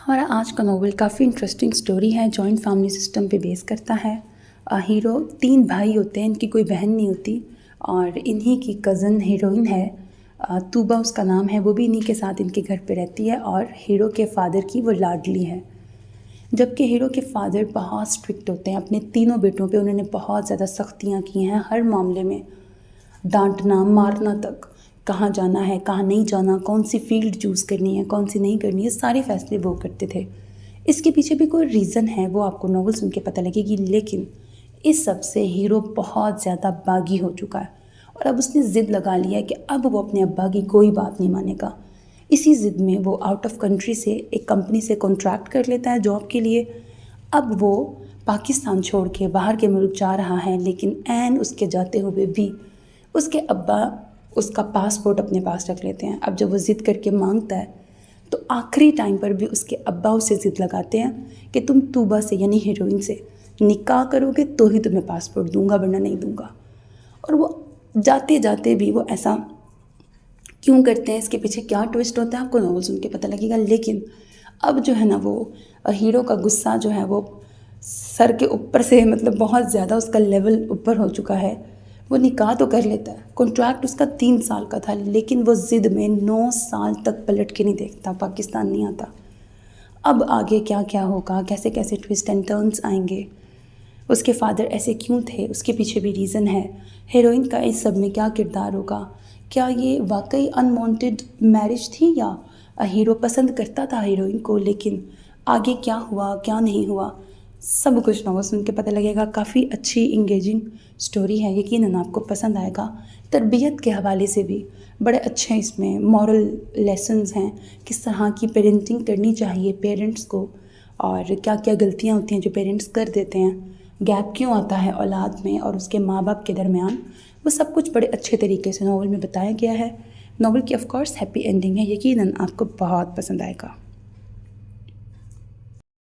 हमारा आज का नॉवल काफ़ी इंटरेस्टिंग स्टोरी है। जॉइंट फैमिली सिस्टम पे बेस करता है। हीरो 3 भाई होते हैं, इनकी कोई बहन नहीं होती और इन्हीं की कज़न हीरोइन है। तूबा उसका नाम है, वो भी इन्हीं के साथ इनके घर पे रहती है और हीरो के फादर की वो लाडली है। जबकि हीरो के फादर बहुत स्ट्रिक्ट होते हैं अपने तीनों बेटों पे। उन्होंने बहुत ज़्यादा सख्तियाँ की हैं हर मामले में, डांटना मारना तक, कहाँ जाना है कहाँ नहीं जाना, कौन सी फील्ड चूज़ करनी है कौन सी नहीं करनी है, सारे फैसले वो करते थे। इसके पीछे भी कोई रीज़न है, वो आपको नॉवल सुन के पता लगेगी। लेकिन इस सब से हीरो बहुत ज़्यादा बागी हो चुका है और अब उसने ज़िद लगा लिया है कि अब वो अपने अब्बा की कोई बात नहीं मानेगा। इसी ज़िद में वो आउट ऑफ कंट्री से एक कंपनी से कॉन्ट्रैक्ट कर लेता है जॉब के लिए। अब वो पाकिस्तान छोड़ के बाहर के मुल्क जा रहा है, लेकिन ऐन उसके जाते हुए भी उसके अब्बा उसका पासपोर्ट अपने पास रख लेते हैं। अब जब वो ज़िद करके मांगता है तो आखिरी टाइम पर भी उसके अब्बा उसे ज़िद लगाते हैं कि तुम तूबा से यानी हीरोइन से निकाह करोगे तो ही तुम्हें पासपोर्ट दूंगा, वरना नहीं दूंगा। और वो जाते जाते भी वो ऐसा क्यों करते हैं, इसके पीछे क्या ट्विस्ट होता है, आपको नॉवल सुन के पता लगेगा। लेकिन अब जो है ना, वो हीरो का गुस्सा जो है वो सर के ऊपर से, मतलब बहुत ज़्यादा उसका लेवल ऊपर हो चुका है। वो निकाह तो कर लेता है, कॉन्ट्रैक्ट उसका 3 साल का था, लेकिन वो ज़िद में 9 साल तक पलट के नहीं देखता, पाकिस्तान नहीं आता। अब आगे क्या क्या होगा, कैसे कैसे ट्विस्ट एंड टर्न्स आएंगे, उसके फादर ऐसे क्यों थे, उसके पीछे भी रीज़न है। हीरोइन का इस सब में क्या किरदार होगा, क्या ये वाकई अनवांटेड मैरिज थी या हीरो पसंद करता था हीरोइन को, लेकिन आगे क्या हुआ क्या नहीं हुआ, सब कुछ नॉवल सुन के पता लगेगा। काफ़ी अच्छी इंगेजिंग स्टोरी है, यकीनन आपको पसंद आएगा। तरबियत के हवाले से भी बड़े अच्छे इसमें मॉरल लेसन्स हैं, किस तरह की पेरेंटिंग करनी चाहिए पेरेंट्स को और क्या क्या गलतियाँ होती हैं जो पेरेंट्स कर देते हैं, गैप क्यों आता है औलाद में और उसके माँ बाप के दरमियान, वो सब कुछ बड़े अच्छे तरीके से नॉवल में बताया गया है। नॉवल की ऑफ कोर्स हैप्पी एंडिंग है, यकीनन आपको बहुत पसंद आएगा।